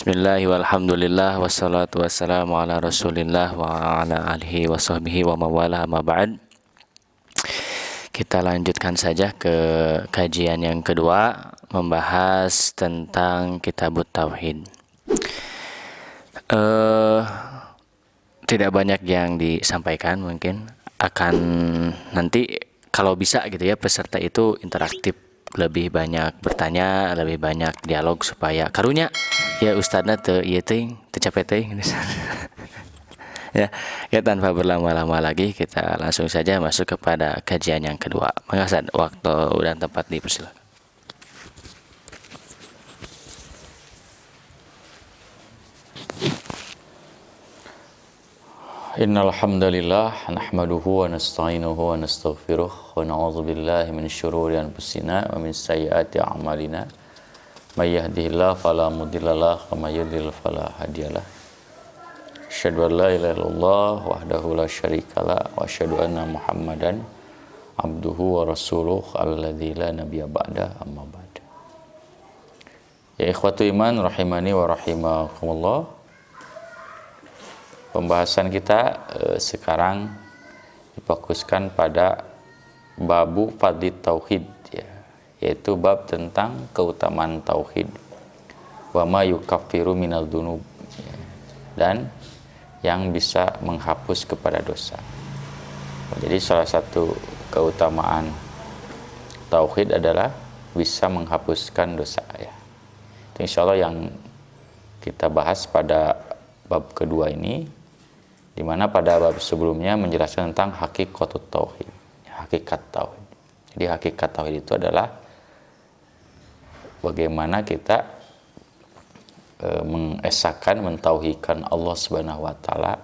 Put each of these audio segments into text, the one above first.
Bismillah walhamdulillah wassalatu wassalamu ala rasulillah wa ala alihi wa sahbihi wa mawala amma ba'd. Kita lanjutkan saja ke kajian yang kedua, membahas tentang Kitabut Tauhid. Tidak banyak yang disampaikan, mungkin akan nanti kalau bisa gitu ya, peserta itu interaktif, lebih banyak bertanya, lebih banyak dialog supaya karunya ya ustadzna teu ieu teuing teu capek teuing ya, tanpa berlama-lama lagi kita langsung saja masuk kepada kajian yang kedua. Mengasah waktu dan tempat dipersilakan. Innal hamdalillah nahmaduhu wa nasta'inuhu wa nastaghfiruh wa na'udzu billahi min syururi anfusina wa min sayyiati a'malina. May yahdihillahu fala mudhillalah wa may yudhlil fala hadiyalah. Asyhadu an la ilaha illallah wahdahu la syarikalah wa asyhadu anna Muhammadan abduhu wa rasuluh alladzi la nabiyya ba'da amma ba'd. Ya ikhwatu iman rahimani wa rahimakumullah. Pembahasan kita sekarang difokuskan pada babu fadli tauhid, ya, yaitu bab tentang keutamaan tauhid, wa ma yukaffiru minal dzunub, ya, dan yang bisa menghapus kepada dosa. Jadi salah satu keutamaan tauhid adalah bisa menghapuskan dosa, ya. Itu insyaallah yang kita bahas pada bab kedua ini, di mana pada bab sebelumnya menjelaskan tentang hakikat tauhid. Hakikat tauhid. Jadi hakikat tauhid itu adalah bagaimana kita mengesahkan, mentauhidkan Allah Subhanahu wa taala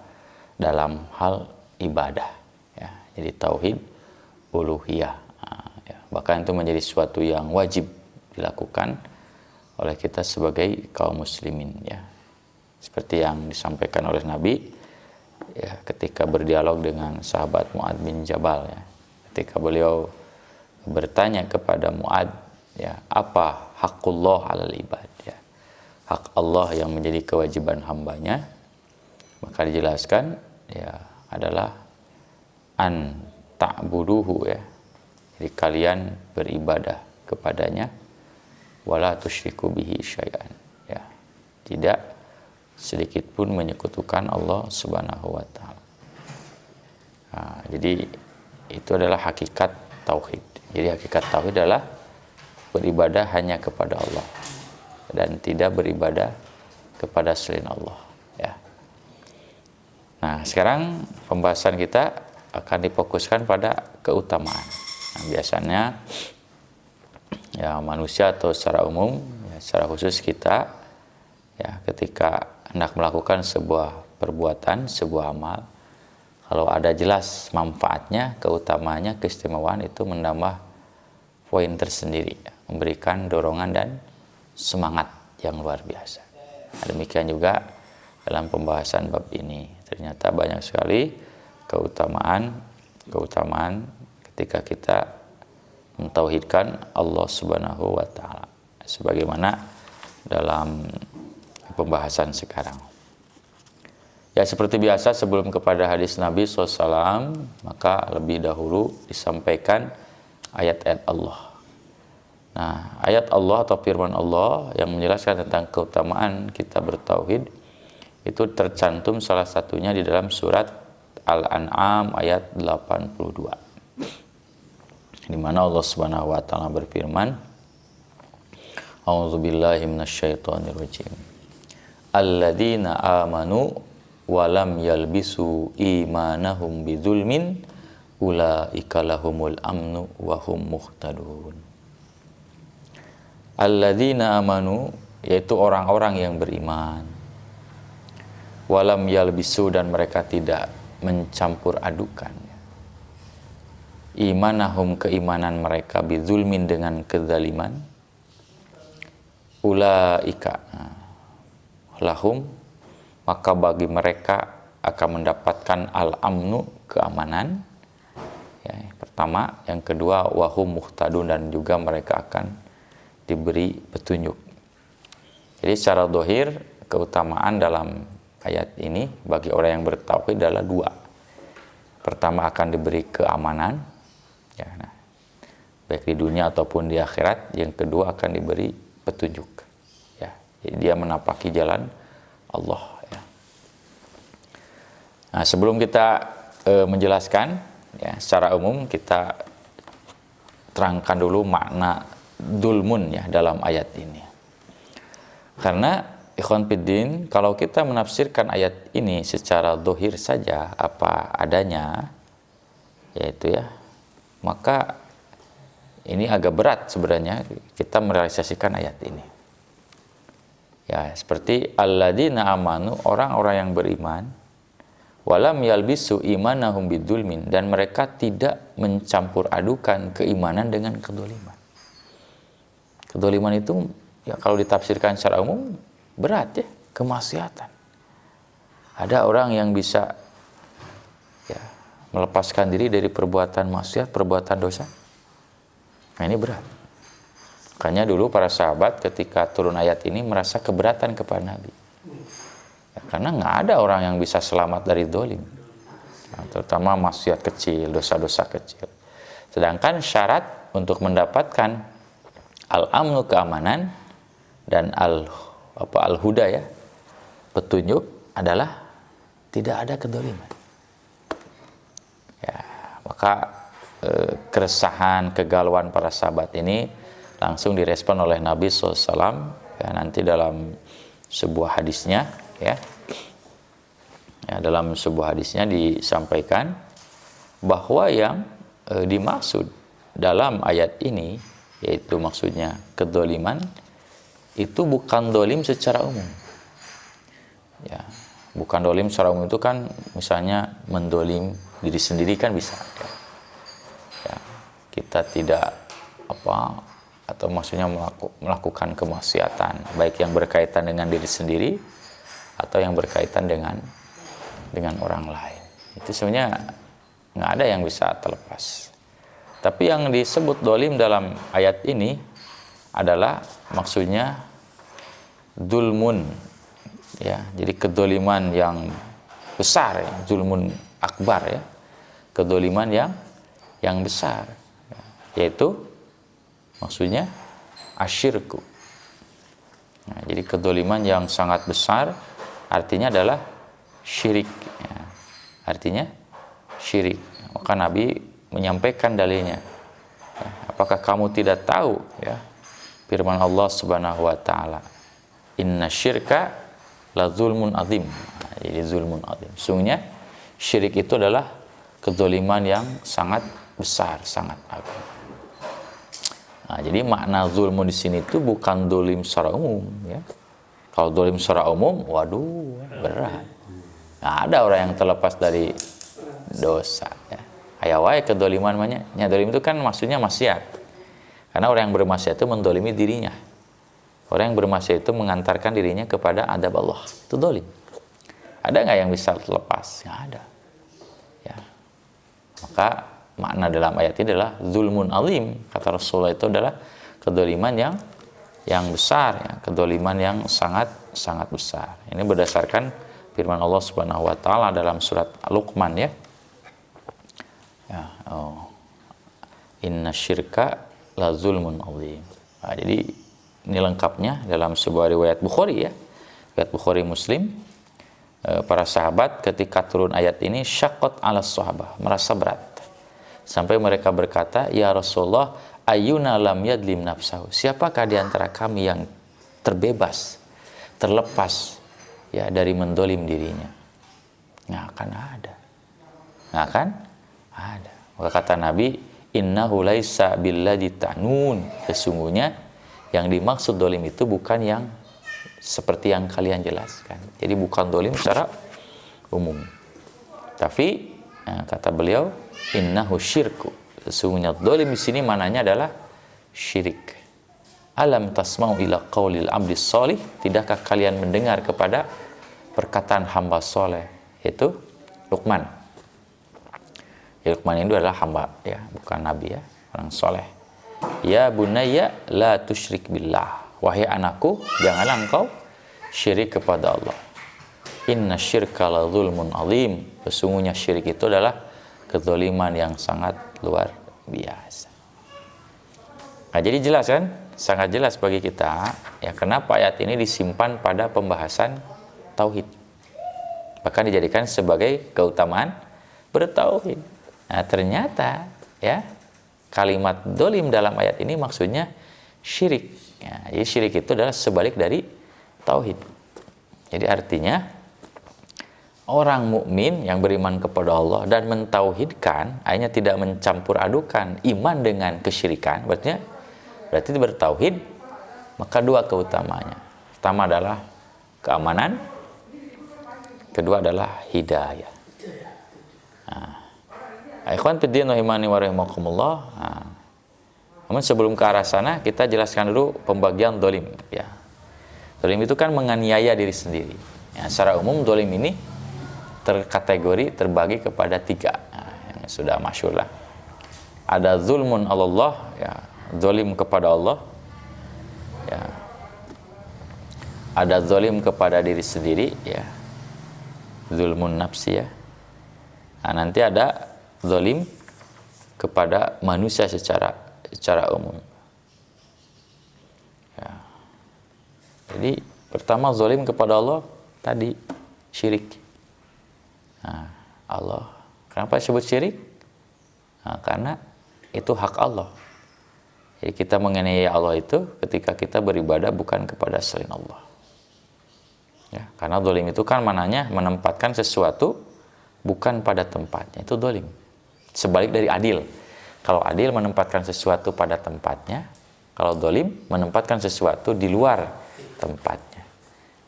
dalam hal ibadah, ya. Jadi tauhid uluhiyah. Ya. Bahkan itu menjadi sesuatu yang wajib dilakukan oleh kita sebagai kaum muslimin, ya. Seperti yang disampaikan oleh Nabi, ya, ketika berdialog dengan sahabat Mu'ad bin Jabal, ya, ketika beliau bertanya kepada Mu'ad, ya, apa hakullah alal ibad, ya, hak Allah yang menjadi kewajiban hambanya, maka dijelaskan, ya, adalah an ta'buduhu, ya, jadi kalian beribadah kepadanya, wala tusyriku bihi syai'an, ya, tidak sedikit pun menyekutukan Allah Subhanahu wa taala. Nah, jadi itu adalah hakikat tauhid. Jadi hakikat tauhid adalah beribadah hanya kepada Allah dan tidak beribadah kepada selain Allah, ya. Nah, sekarang pembahasan kita akan difokuskan pada keutamaan. Nah, biasanya ya manusia atau secara umum, ya, secara khusus kita, ya, ketika hendak melakukan sebuah perbuatan, sebuah amal, kalau ada jelas manfaatnya, keutamaannya, keistimewaan, itu menambah poin tersendiri, ya, memberikan dorongan dan semangat yang luar biasa. Nah, demikian juga dalam pembahasan bab ini, ternyata banyak sekali keutamaan ketika kita mentauhidkan Allah Subhanahu wa taala, sebagaimana dalam pembahasan sekarang. Ya, seperti biasa sebelum kepada hadis Nabi SAW, maka lebih dahulu disampaikan ayat-ayat Allah. Nah, ayat Allah atau firman Allah yang menjelaskan tentang keutamaan kita bertauhid itu tercantum salah satunya di dalam surat Al-An'am ayat 82. Di mana Allah Subhanahu wa taala berfirman, A'udzubillahi minasyaitonirrajim. Alladzina amanu walam yalbisu imanahum bidzulmin ulaika lahumul amnu wa hum muhtadun. Alladzina amanu, yaitu orang-orang yang beriman, walam yalbisu, dan mereka tidak mencampur adukan imanahum, keimanan mereka, bidzulmin, dengan kezaliman, ulaika, lahum, maka bagi mereka akan mendapatkan al-amnu, keamanan, ya, pertama. Yang kedua, wahum muhtadun, dan juga mereka akan diberi petunjuk. Jadi secara zahir keutamaan dalam ayat ini bagi orang yang bertauhid adalah dua. Pertama, akan diberi keamanan, ya, nah, baik di dunia ataupun di akhirat. Yang kedua, akan diberi petunjuk, ya. Jadi dia menapaki jalan Allah, ya. Nah, sebelum kita menjelaskan, ya, secara umum kita terangkan dulu makna dulmun, ya, dalam ayat ini. Karena ikhwan fiddin, kalau kita menafsirkan ayat ini secara dohir saja apa adanya, yaitu, ya, maka ini agak berat sebenarnya kita merealisasikan ayat ini. Ya, seperti alladzina amanu, orang-orang yang beriman, walam yalbisu imanahum bidzulmin, dan mereka tidak mencampur adukan keimanan dengan kedoliman. Kedoliman itu, ya, kalau ditafsirkan secara umum berat, ya, kemaksiatan. Ada orang yang bisa, ya, melepaskan diri dari perbuatan maksiat, perbuatan dosa. Nah, ini berat. Makanya dulu para sahabat ketika turun ayat ini merasa keberatan kepada Nabi. Ya, karena nggak ada orang yang bisa selamat dari dolim. Nah, terutama maksiat kecil, dosa-dosa kecil. Sedangkan syarat untuk mendapatkan al-amnu, keamanan, dan al-huda, ya, petunjuk, adalah tidak ada kedoliman. Ya, maka keresahan, kegalauan para sahabat ini langsung direspon oleh Nabi SAW, ya, nanti dalam sebuah hadisnya, ya, dalam sebuah hadisnya disampaikan bahwa yang dimaksud dalam ayat ini, yaitu maksudnya kedoliman, itu bukan dolim secara umum, ya. Bukan dolim secara umum itu kan misalnya mendolim diri sendiri kan bisa, ya. Ya, kita tidak atau maksudnya melakukan kemaksiatan baik yang berkaitan dengan diri sendiri atau yang berkaitan dengan orang lain. Itu sebenarnya nggak ada yang bisa terlepas. Tapi yang disebut dolim dalam ayat ini adalah maksudnya zulmun, ya. Jadi kedoliman yang besar, ya. Zulmun akbar, ya. Kedoliman yang besar, ya. Yaitu maksudnya asyirku. Nah, jadi kedoliman yang sangat besar artinya adalah syirik, ya. Artinya syirik. Maka Nabi menyampaikan dalilnya. Ya, apakah kamu tidak tahu, ya, firman Allah Subhanahu wa taala, inna syirka la zulmun azim. Nah, jadi zulmun azim. Sungguhnya syirik itu adalah kedzaliman yang sangat besar, sangat agung. Nah, jadi makna zulmun di sini itu bukan dolim secara umum, ya. Kalau dolim secara umum, waduh, berat. Nggak ada orang yang terlepas dari dosa, ya. Ayawai kedoliman namanya. Ya, dolim itu kan maksudnya maksiat. Karena orang yang bermaksiat itu mendolimi dirinya. Orang yang bermaksiat itu mengantarkan dirinya kepada adab Allah. Itu dolim. Ada nggak yang bisa terlepas? Nggak ada. Ya. Maka makna dalam ayat ini adalah zulmun azim. Kata Rasulullah itu adalah kedoliman yang besar, ya. Kedoliman yang sangat sangat besar. Ini berdasarkan firman Allah Subhanahu wa taala dalam surat Luqman, ya. Ya, inna syirka la zulmun azim. Nah, jadi ini lengkapnya dalam sebuah riwayat Bukhari, ya. Riwayat Bukhari Muslim. Para sahabat ketika turun ayat ini syaqqat ala sahabah, merasa berat. Sampai mereka berkata, ya Rasulullah, ayyuna lam yadlim nafsahu. Siapakah di antara kami yang terbebas, terlepas, ya, dari mendolim dirinya? Nggak akan ada. Nggak akan ada. Maka kata Nabi, innahu laisa billadzi ta'nun. Sesungguhnya yang dimaksud dolim itu bukan yang seperti yang kalian jelaskan. Jadi bukan dolim secara umum. Tapi kata beliau, innahu syirku. Sesungguhnya dolim di sini mananya adalah syirik. Alam tasma'u ila qaulil abdis sholih. Tidakkah kalian mendengar kepada perkataan hamba soleh, yaitu Luqman. Ya, Luqman itu adalah hamba, ya, bukan nabi, ya, orang soleh. Ya bunayya la tusyrik billah. Wahai anakku, janganlah engkau syirik kepada Allah. Inna syirka la zulmun azim. Sesungguhnya syirik itu adalah kezaliman yang sangat luar biasa. Nah, jadi jelas kan? Sangat jelas bagi kita ya kenapa ayat ini disimpan pada pembahasan tauhid. Bahkan dijadikan sebagai keutamaan bertauhid. Nah, ternyata ya kalimat dolim dalam ayat ini maksudnya syirik. Ya, jadi syirik itu adalah sebalik dari tauhid. Jadi artinya orang mukmin yang beriman kepada Allah dan mentauhidkan, hanya tidak mencampur adukan iman dengan kesyirikan, berarti bertauhid, maka dua keutamanya. Pertama adalah keamanan, kedua adalah hidayah. Ikhwan fiddin rahimani wa rahimakumullah. Namun sebelum ke arah sana, kita jelaskan dulu pembagian dolim. Ya. Dolim itu kan menganiaya diri sendiri. Ya, secara umum dolim ini terbagi kepada tiga. Yang sudah masyhur lah. Ada zulmun Allah, ya, zalim kepada Allah, ya. Ada zalim kepada diri sendiri, ya, zulmun nafsi, ya. Nah, nanti ada zalim kepada manusia secara umum. Ya. Jadi pertama zalim kepada Allah tadi syirik. Nah, Allah, kenapa disebut syirik? Nah, karena itu hak Allah. Jadi kita menganiaya Allah itu ketika kita beribadah bukan kepada selain Allah. Ya, karena dolim itu kan mananya menempatkan sesuatu bukan pada tempatnya. Itu dolim. Sebalik dari adil. Kalau adil menempatkan sesuatu pada tempatnya, kalau dolim menempatkan sesuatu di luar tempatnya.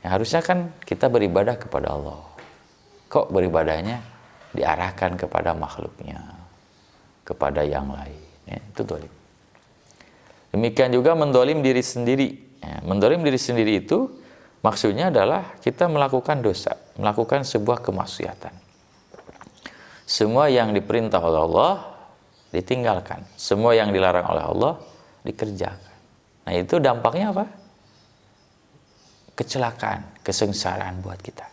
Yang harusnya kan kita beribadah kepada Allah. Kok beribadahnya diarahkan kepada makhluknya, kepada yang lain. Ya, itu dolim. Demikian juga mendolim diri sendiri. Ya, mendolim diri sendiri itu maksudnya adalah kita melakukan dosa, melakukan sebuah kemaksiatan. Semua yang diperintah oleh Allah ditinggalkan, semua yang dilarang oleh Allah dikerjakan. Nah, itu dampaknya apa? Kecelakaan, kesengsaraan buat kita.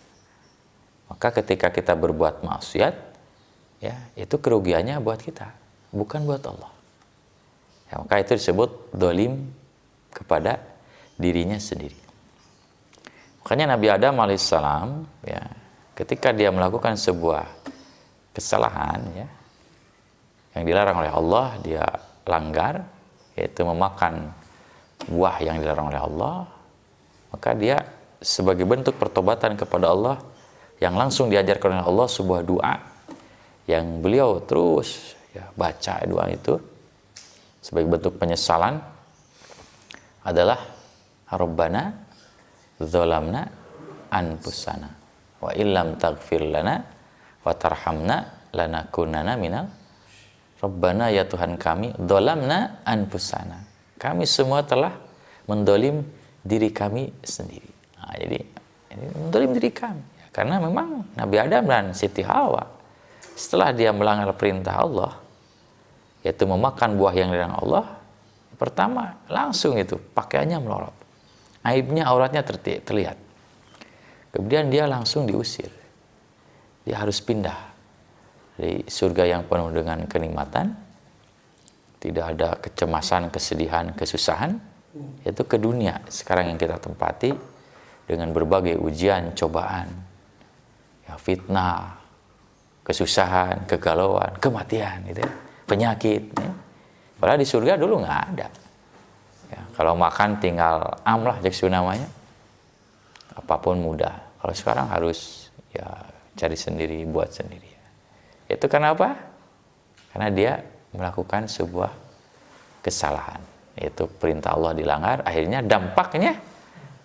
Maka ketika kita berbuat maksiat, ya, itu kerugiannya buat kita, bukan buat Allah. Ya, maka itu disebut dolim kepada dirinya sendiri. Makanya Nabi Adam alaihissalam, ya, ketika dia melakukan sebuah kesalahan, ya, yang dilarang oleh Allah, dia langgar, yaitu memakan buah yang dilarang oleh Allah, maka dia sebagai bentuk pertobatan kepada Allah yang langsung diajarkan oleh Allah sebuah doa yang beliau terus, ya, baca doa itu sebagai bentuk penyesalan adalah Rabbana dzalamna anfusana wa illam taghfir lana wa tarhamna lanakunanna minal Rabbana, ya Tuhan kami, dzalamna anfusana. Kami semua telah mendolim diri kami sendiri. Nah, jadi ini mendolim diri kami. Ya, karena memang Nabi Adam dan Siti Hawa setelah dia melanggar perintah Allah, yaitu memakan buah yang dilarang Allah, pertama langsung itu pakaiannya melorot, aibnya, auratnya terlihat. Kemudian dia langsung diusir, dia harus pindah dari surga yang penuh dengan kenikmatan, tidak ada kecemasan, kesedihan, kesusahan, yaitu ke dunia sekarang yang kita tempati dengan berbagai ujian, cobaan, ya, fitnah, kesusahan, kegalauan, kematian, gitu ya, penyakit. Ya. Padahal di surga dulu nggak ada. Ya, kalau makan tinggal amlah jaksu namanya, apapun mudah. Kalau sekarang harus ya cari sendiri, buat sendiri. Itu karena apa? Karena dia melakukan sebuah kesalahan, yaitu perintah Allah dilanggar, akhirnya dampaknya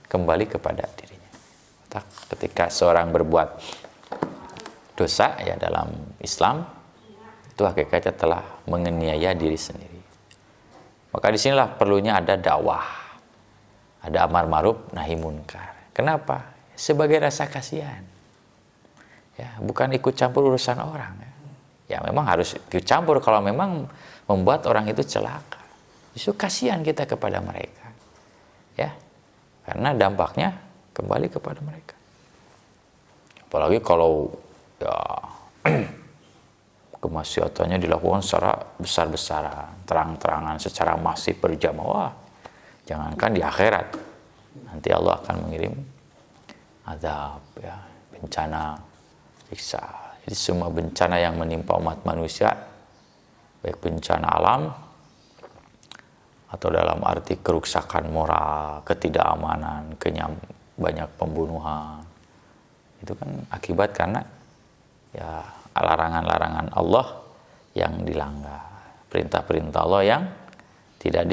kembali kepada dirinya. Ketika seorang berbuat dosa, ya, dalam Islam itu hakikatnya telah menganiaya diri sendiri. Maka disinilah perlunya ada dakwah, ada amar ma'ruf nahi munkar. Kenapa? Sebagai rasa kasihan, ya, bukan ikut campur urusan orang. Ya, memang harus ikut campur kalau memang membuat orang itu celaka. Justru kasihan kita kepada mereka, ya, karena dampaknya kembali kepada mereka. Apalagi kalau ya kemaksiatannya dilakukan secara besar-besaran, terang-terangan, secara masif berjamaah. Jangankan di akhirat, nanti Allah akan mengirim azab, ya, bencana, siksa. Jadi semua bencana yang menimpa umat manusia, baik bencana alam atau dalam arti kerusakan moral, ketidakamanan, banyak pembunuhan, itu kan akibat karena ya larangan-larangan Allah yang dilanggar, perintah-perintah Allah yang tidak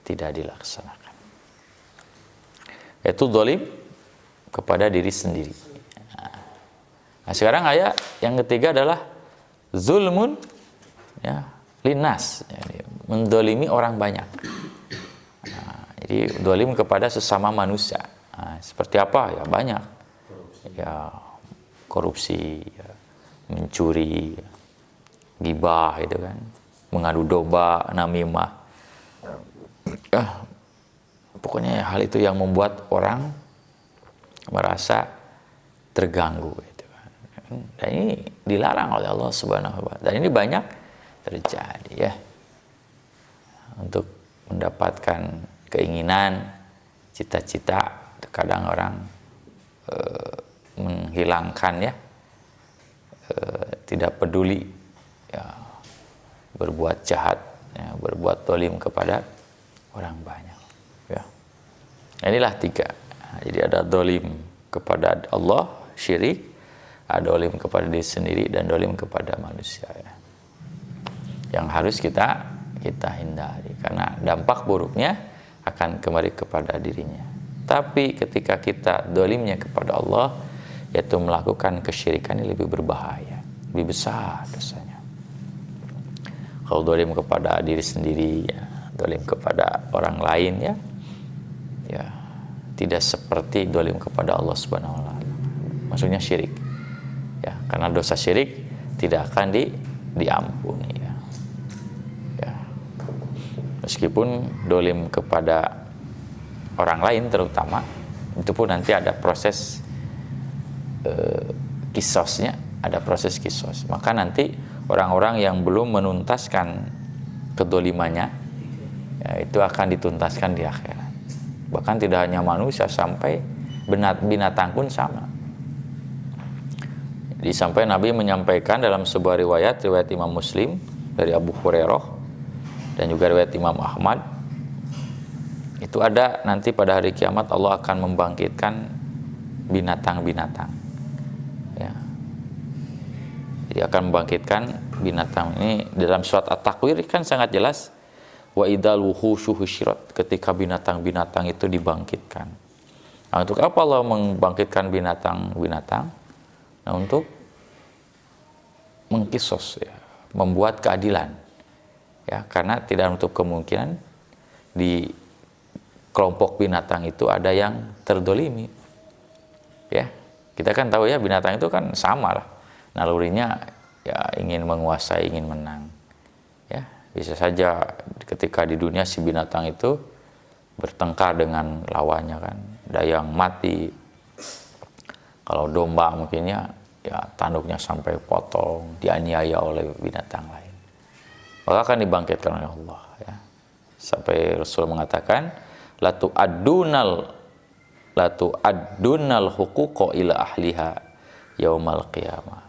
dilaksanakan. Itu zalim kepada diri sendiri. Nah, sekarang ayat yang ketiga adalah zulmun, ya, linnas, jadi mendolimi orang banyak. Nah, jadi dolim kepada sesama manusia. Nah, seperti apa? Ya banyak. Ya korupsi, ya, mencuri, gibah, itu kan, mengadu domba, namimah. Pokoknya hal itu yang membuat orang merasa terganggu, gitu kan. Dan ini dilarang oleh Allah Subhanahu wa Ta'ala. Dan ini banyak terjadi, ya. Untuk mendapatkan keinginan, cita-cita, kadang orang menghilangkan, ya, tidak peduli, ya, berbuat jahat, ya, berbuat zalim kepada orang banyak, ya. Inilah tiga. Jadi ada zalim kepada Allah, syirik, ada zalim kepada diri sendiri, dan zalim kepada manusia, ya, yang harus kita hindari, karena dampak buruknya akan kembali kepada dirinya. Tapi ketika kita zalimnya kepada Allah, yaitu melakukan kesyirikan, ini lebih berbahaya, lebih besar dosanya. Kalau zalim kepada diri sendiri, ya, zalim kepada orang lain, ya tidak seperti zalim kepada Allah Subhanahu wa Ta'ala. Maksudnya syirik, ya, karena dosa syirik tidak akan diampuni, ya. Meskipun zalim kepada orang lain terutama, itu pun nanti ada proses kisosnya, ada proses kisos. Maka nanti orang-orang yang belum menuntaskan kedolimannya, ya, itu akan dituntaskan di akhirat. Bahkan tidak hanya manusia, sampai binatang pun sama. Jadi sampai Nabi menyampaikan dalam sebuah riwayat Imam Muslim dari Abu Hurairah dan juga riwayat Imam Ahmad, itu ada nanti pada hari kiamat Allah akan membangkitkan binatang-binatang, ya. Dia akan membangkitkan binatang. Ini dalam surat At-Takwir kan sangat jelas, wa idzal wuhusyu husyirat, ketika binatang-binatang itu dibangkitkan. Nah, untuk apa Allah membangkitkan binatang-binatang? Nah, untuk mengkisos, ya, membuat keadilan, ya, karena tidak menutup kemungkinan di kelompok binatang itu ada yang terdolimi, ya. Kita kan tahu, ya, binatang itu kan sama lah nalurinya, ya, ingin menguasai, ingin menang, ya. Bisa saja ketika di dunia si binatang itu bertengkar dengan lawannya, kan, ada yang mati. Kalau domba mungkinnya, ya, tanduknya sampai potong, dianiaya oleh binatang lain. Maka akan dibangkitkan oleh Allah, ya. Sampai Rasul mengatakan, la tu'addunal huquqa ila ahliha yaumal qiyamah,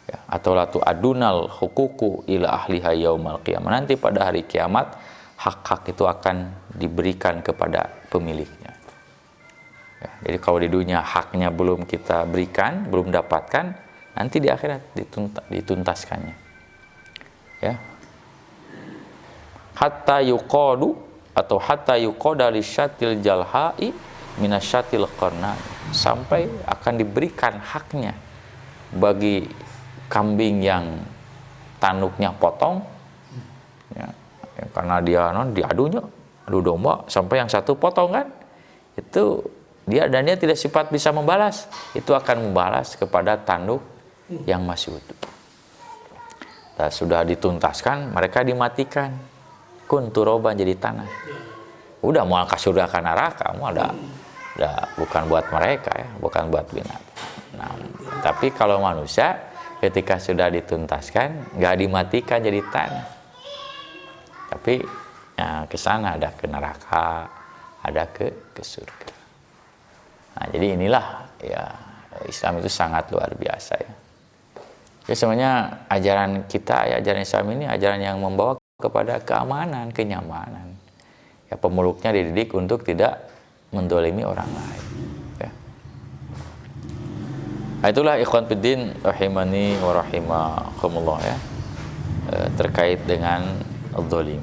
ya, atau la tu'addunal huququ ila ahliha yaumal qiyamah. Nanti pada hari kiamat hak-hak itu akan diberikan kepada pemiliknya, ya. Jadi kalau di dunia haknya belum kita berikan, belum dapatkan, nanti di akhirat dituntaskannya, ya. Hatta yuqadu atau hatta yuqada lisyatil jalha'i minasyatil qarna, sampai akan diberikan haknya bagi kambing yang tanduknya potong, ya, karena dia diadunya, adu domba sampai yang satu potong, kan, itu dia tidak sempat bisa membalas, itu akan membalas kepada tanduk yang masih utuh. Nah, sudah dituntaskan, mereka dimatikan, kun turoban, jadi tanah. Udah mau ke surga ke neraka, mau ada bukan buat mereka ya, bukan buat binatang. Nah, tapi kalau manusia ketika sudah dituntaskan, nggak dimatikan jadi tanah, tapi ya, ke sana ada ke neraka, ada ke surga. Nah, jadi inilah ya, Islam itu sangat luar biasa ya. Jadi sebenarnya ajaran kita, ya, ajaran Islam ini ajaran yang membawa kepada keamanan, kenyamanan. Ya, pemeluknya dididik untuk tidak mendolimi orang lain. Ya. Nah, itulah ikhwan fiddin rahimani wa rahimakumullah ya, terkait dengan al-zalim.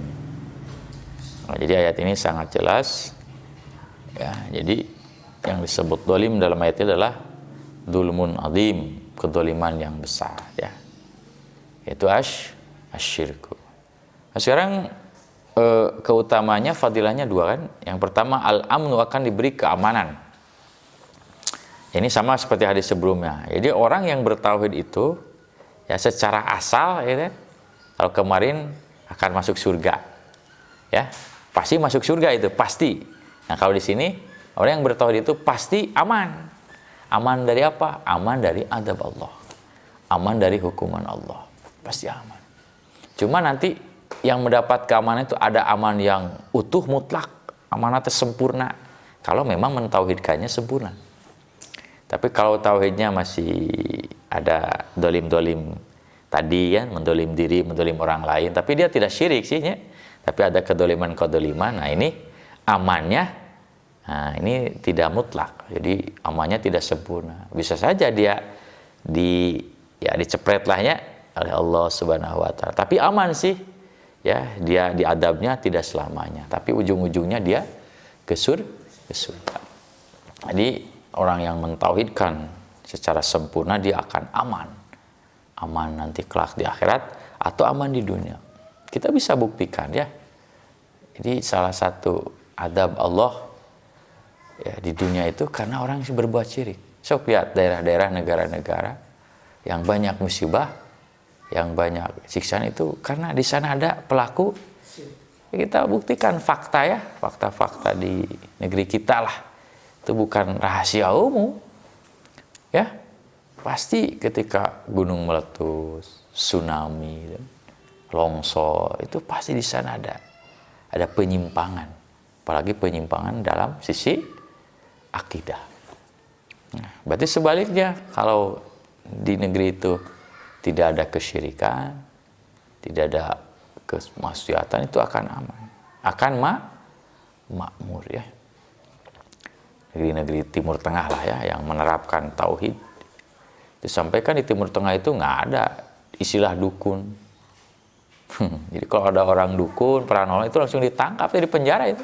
Nah, jadi ayat ini sangat jelas. Ya, jadi yang disebut zalim dalam ayat ini adalah dzulmun azim, kedzaliman yang besar ya. Yaitu asyirku. Nah, sekarang keutamanya, fadilahnya dua kan. Yang pertama, al-amnu, akan diberi keamanan. Ini sama seperti hadis sebelumnya. Jadi orang yang bertauhid itu ya secara asal ya, kalau kemarin akan masuk surga. Ya, pasti masuk surga itu, pasti. Nah, kalau di sini orang yang bertauhid itu pasti aman. Aman dari apa? Aman dari adab Allah. Aman dari hukuman Allah. Pasti aman. Cuma nanti yang mendapat keamanan itu ada aman yang utuh mutlak, amanatnya sempurna, kalau memang mentauhidkannya sempurna. Tapi kalau tauhidnya masih ada dolim-dolim tadi ya, mendolim diri, mendolim orang lain, tapi dia tidak syirik sih ya, tapi ada kedoliman-kedoliman, nah ini amannya, nah ini tidak mutlak, jadi amannya tidak sempurna. Bisa saja dia dicepret lah ya oleh Allah Subhanahu wa taala, tapi aman sih. Ya, dia diadabnya tidak selamanya, tapi ujung-ujungnya dia ke surga. Jadi orang yang mentauhidkan secara sempurna dia akan aman. Aman nanti kelak di akhirat atau aman di dunia. Kita bisa buktikan ya. Jadi salah satu adab Allah ya di dunia itu karena orang yang berbuat syirik. Sok lihat daerah-daerah, negara-negara yang banyak musibah, yang banyak siksaan itu karena di sana ada pelaku. Kita buktikan fakta ya, fakta-fakta di negeri kita lah, itu bukan rahasia umum ya. Pasti ketika gunung meletus, tsunami, longsor, itu pasti di sana ada penyimpangan, apalagi penyimpangan dalam sisi akidah. Nah, berarti sebaliknya, kalau di negeri itu tidak ada kesyirikan, tidak ada kemaksiatan, itu akan aman, akan makmur ya. Negeri-negeri Timur Tengah lah ya yang menerapkan tauhid. Disampaikan di Timur Tengah itu nggak ada istilah dukun. Jadi kalau ada orang dukun, paranormal itu langsung ditangkap, di penjara itu.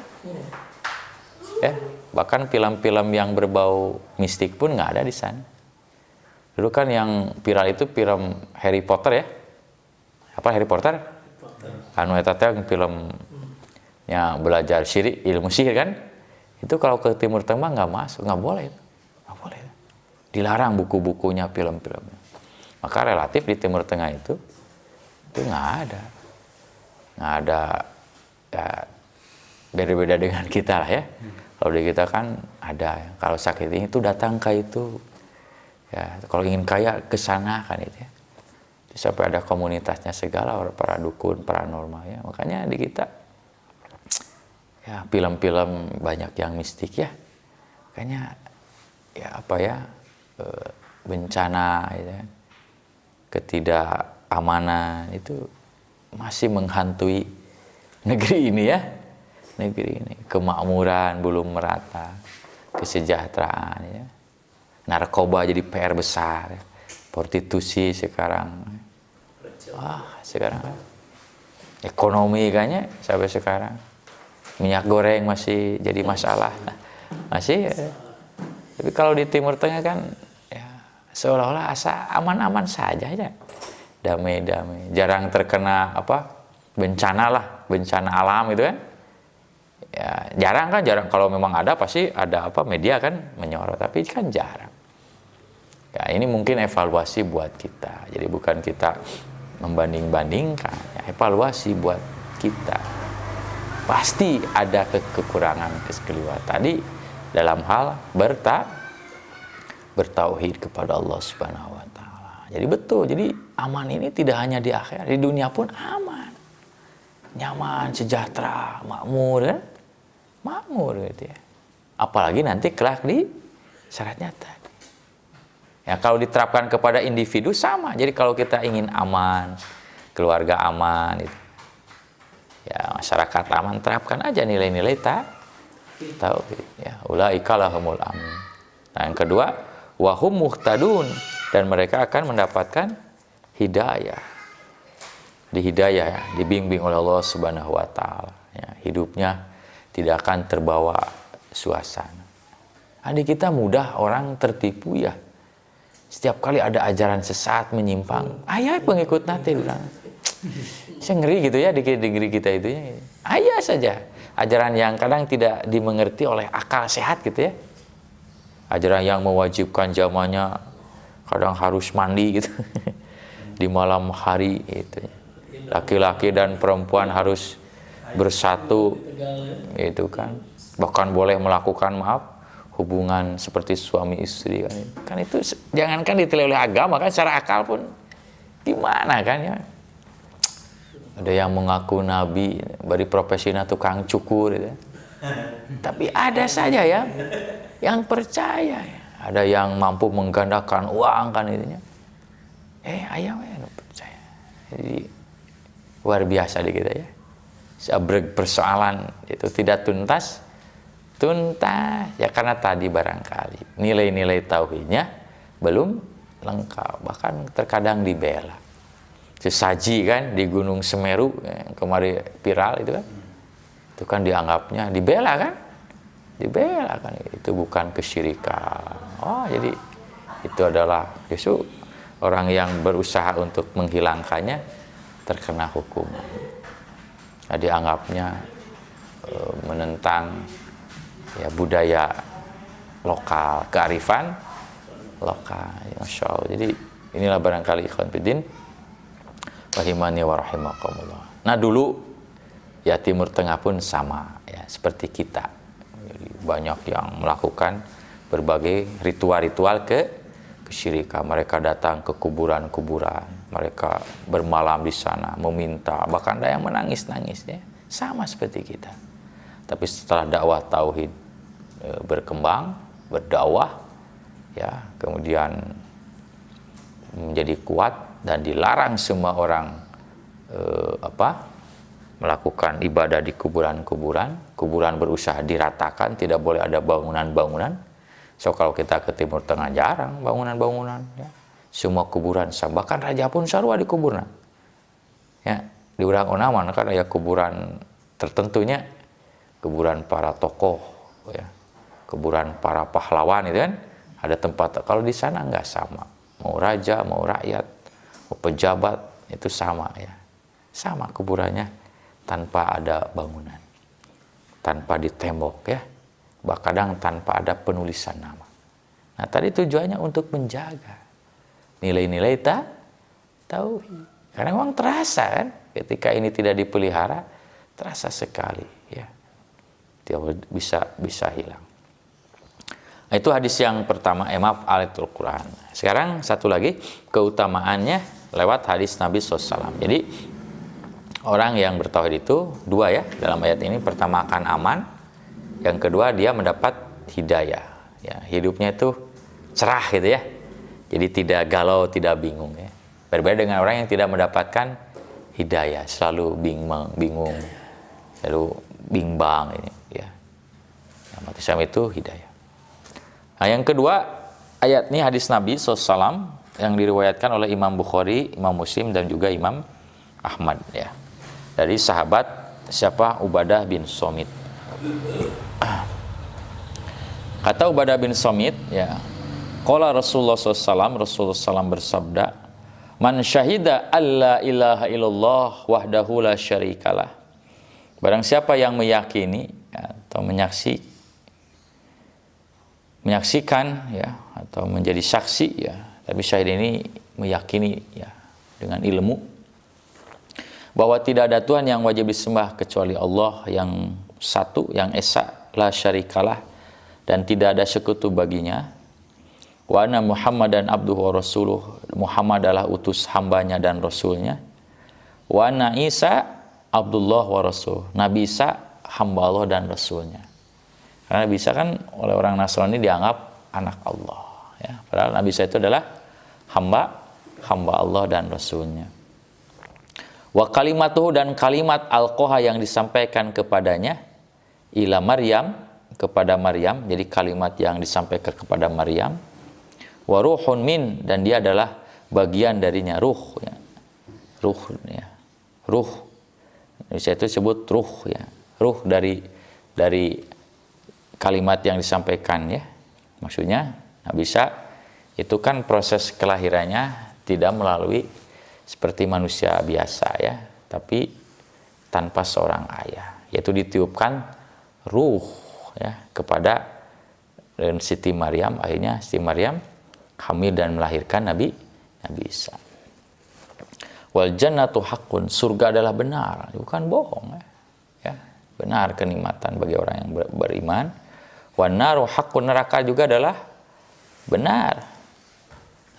Ya, bahkan film-film yang berbau mistik pun nggak ada di sana. Dulu kan yang viral itu film Harry Potter ya. Apa Harry Potter? Anu eta teh filmnya belajar ilmu sihir kan. Itu kalau ke Timur Tengah nggak masuk, nggak boleh. Nggak boleh. Dilarang buku-bukunya, film-filmnya. Maka relatif di Timur Tengah itu nggak ada. Nggak ada ya, beda-beda dengan kita lah ya. Kalau di kita kan ada. Kalau sakit ini tuh datang ke itu. Ya, kalau ingin kaya ke sana kan itu ya. Sampai ada komunitasnya segala, para dukun, paranormal ya. Makanya di kita ya film-film banyak yang mistik ya. Makanya ya apa ya, bencana gitu ya, ketidakamanan itu masih menghantui negeri ini ya. Negeri ini, kemakmuran belum merata, kesejahteraan ya. Narkoba jadi PR besar ya. Prostitusi sekarang. Wah, sekarang ekonomi kayaknya sampai sekarang. Minyak goreng masih jadi masalah. Masih ya. Tapi kalau di Timur Tengah kan ya seolah-olah asa aman-aman saja ya. Damai-damai. Jarang terkena bencana lah, bencana alam itu kan. Ya, jarang kalau memang ada pasti ada media kan menyorot, tapi kan jarang. Ya, ini mungkin evaluasi buat kita. Jadi bukan kita membanding-bandingkan, ya, evaluasi buat kita. Pasti ada kekurangan, kekeliruan. Tadi dalam hal bertauhid kepada Allah Subhanahu wa taala. Jadi betul, jadi aman ini tidak hanya di akhirat, di dunia pun aman. Nyaman, sejahtera, makmur kan? Makmur gitu ya. Apalagi nanti kelak di syaratnya tadi. Ya kalau diterapkan kepada individu sama. Jadi kalau kita ingin aman, keluarga aman gitu. Ya masyarakat aman, terapkan aja nilai-nilai tauhid ya. Ulaika lahumul amin. Nah, yang kedua, wahum muhtadun, dan mereka akan mendapatkan hidayah. Dihidayah ya, dibimbing oleh Allah Subhanahu wa taala. Ya, hidupnya tidak akan terbawa suasana. Adik kita mudah orang tertipu ya. Setiap kali ada ajaran sesat menyimpang, ayah pengikut nanti bilang. Saya ngeri gitu ya di negeri kita itu ya. Ayah saja ajaran yang kadang tidak dimengerti oleh akal sehat gitu ya. Ajaran yang mewajibkan zamannya kadang harus mandi gitu. Di malam hari itu. Laki-laki dan perempuan harus bersatu itu kan. Bahkan boleh melakukan hubungan seperti suami istri kan itu jangankan diteliti oleh agama kan, secara akal pun gimana kan ya. Ada yang mengaku nabi dari profesinya tukang cukur gitu. Tapi ada saja ya yang percaya ya. Ada yang mampu menggandakan uang kan itunya. Ayam percaya. Jadi luar biasa di kita ya. Persoalan itu tidak tuntas ya karena tadi barangkali nilai-nilai tauhidnya belum lengkap, bahkan terkadang dibela. Sesaji kan di Gunung Semeru yang kemarin viral itu kan dianggapnya dibela kan itu bukan kesyirikan. Jadi itu adalah justru orang yang berusaha untuk menghilangkannya terkena hukuman. Dianggapnya menentang ya budaya lokal, kearifan lokal. Masya Allah. Jadi inilah barangkali ikhwan fiddin rahimani wa rahimakumullah. Nah dulu ya Timur Tengah pun sama ya seperti kita. Jadi banyak yang melakukan berbagai ritual-ritual kesyirikan. Mereka datang ke kuburan-kuburan, mereka bermalam di sana meminta, bahkan ada yang menangis-nangis ya. Sama seperti kita. Tapi setelah dakwah tauhid berkembang, berdakwah ya, kemudian menjadi kuat dan dilarang semua orang melakukan ibadah di kuburan berusaha diratakan, tidak boleh ada bangunan-bangunan. So kalau kita ke Timur Tengah jarang bangunan-bangunan ya. Semua kuburan sama, bahkan raja pun sarua di kuburan. Ya, di urang onaman kan ya kuburan tertentunya, kuburan para tokoh ya. Kuburan para pahlawan itu kan ada tempat. Kalau di sana nggak sama, mau raja, mau rakyat, mau pejabat itu sama ya, sama kuburannya tanpa ada bangunan, tanpa ditembok ya, bahkan kadang tanpa ada penulisan nama. Nah tadi tujuannya untuk menjaga nilai-nilai tauhid, karena memang terasa kan ketika ini tidak dipelihara, terasa sekali ya, dia bisa hilang. Itu hadis yang pertama, ayatul Quran. Sekarang satu lagi keutamaannya lewat hadis Nabi SAW. Jadi orang yang bertauhid itu dua ya dalam ayat ini. Pertama akan aman, yang kedua dia mendapat hidayah. Ya, hidupnya itu cerah gitu ya. Jadi tidak galau, tidak bingung ya. Berbeda dengan orang yang tidak mendapatkan hidayah, selalu bingung, selalu bimbang ini ya. Yang Islam itu hidayah. Nah, yang kedua ayat ini hadis Nabi SAW yang diriwayatkan oleh Imam Bukhari, Imam Muslim dan juga Imam Ahmad ya. Dari sahabat siapa? Ubadah bin Somit. Kata Ubadah bin Somit ya, qala Rasulullah SAW bersabda, man syahida alla ilaha illallah wahdahu la syarikalah. Barang siapa yang meyakini ya, atau menyaksikan ya atau menjadi saksi ya, tapi syahid ini meyakini ya dengan ilmu bahwa tidak ada Tuhan yang wajib disembah kecuali Allah yang satu, yang esa, la syarikalah, dan tidak ada sekutu baginya. Wa anna Muhammadan abduhu wa rasuluh, Muhammad adalah utus hambanya dan rasulnya. Wa anna Isa Abdullah wa rasul, Nabi Isa hamba Allah dan rasulnya. Karena Nabi Isa kan oleh orang Nasrani dianggap anak Allah, ya. Padahal Nabi Isa itu adalah hamba Allah dan rasulnya. Wa kalimatuhu, dan kalimat alqaha yang disampaikan kepadanya, ila Maryam, kepada Maryam, jadi kalimat yang disampaikan kepada Maryam. Wa ruhun min, dan dia adalah bagian darinya, ruh, ya. Ruh, ya. Ruh. Indonesia itu disebut ruh, ya. Ruh dari kalimat yang disampaikan, ya. Maksudnya nggak bisa, itu kan proses kelahirannya tidak melalui seperti manusia biasa, ya, tapi tanpa seorang ayah, yaitu ditiupkan ruh, ya, kepada Siti Maryam. Akhirnya Siti Maryam hamil dan melahirkan Nabi Isa. Wal jannatu haqqun, surga adalah benar, bukan bohong, ya. Benar kenikmatan bagi orang yang beriman. Wan naru haqqun, neraka juga adalah benar.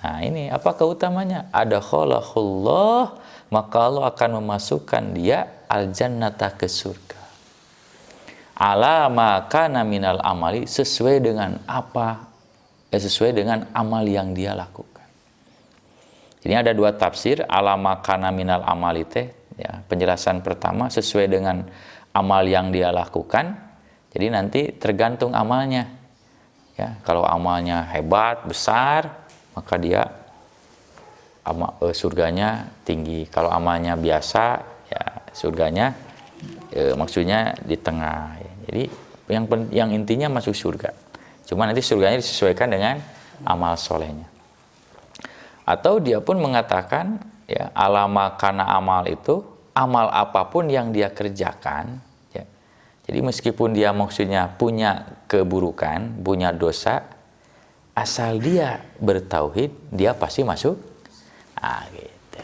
Nah, ini apa keutamanya? Ada khalaqullah, maka Allah akan memasukkan dia al jannata, ke surga. Ala ma kana minal amali, sesuai dengan apa? Sesuai dengan amal yang dia lakukan. Ini ada dua tafsir, ala ma kana minal amali teh, ya. Penjelasan pertama sesuai dengan amal yang dia lakukan. Jadi nanti tergantung amalnya. Ya, kalau amalnya hebat, besar, maka dia surganya tinggi. Kalau amalnya biasa, ya surganya maksudnya di tengah. Jadi yang intinya masuk surga. Cuma nanti surganya disesuaikan dengan amal solehnya. Atau dia pun mengatakan, ya, alama karena amal itu, amal apapun yang dia kerjakan, ya. Jadi meskipun dia maksudnya punya keburukan, punya dosa, asal dia bertauhid, dia pasti masuk. Nah, gitu.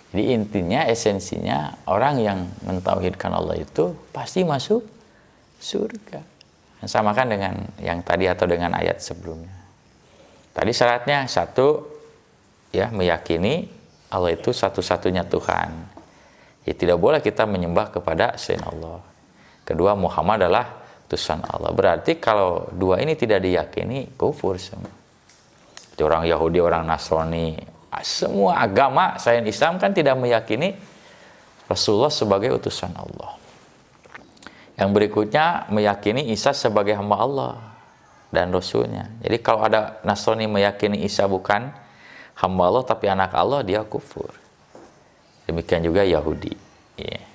Jadi intinya, esensinya, orang yang mentauhidkan Allah itu pasti masuk surga. Samakan dengan yang tadi atau dengan ayat sebelumnya. Tadi syaratnya satu, ya, meyakini Allah itu satu-satunya Tuhan. Ya, tidak boleh kita menyembah kepada selain Allah. Kedua, Muhammad adalah utusan Allah. Berarti kalau dua ini tidak diyakini, kufur semua. Orang Yahudi, orang Nasrani, semua agama selain Islam kan tidak meyakini Rasulullah sebagai utusan Allah. Yang berikutnya, meyakini Isa sebagai hamba Allah dan Rasulnya. Jadi kalau ada Nasrani meyakini Isa bukan hamba Allah tapi anak Allah, dia kufur. Demikian juga Yahudi. Ya.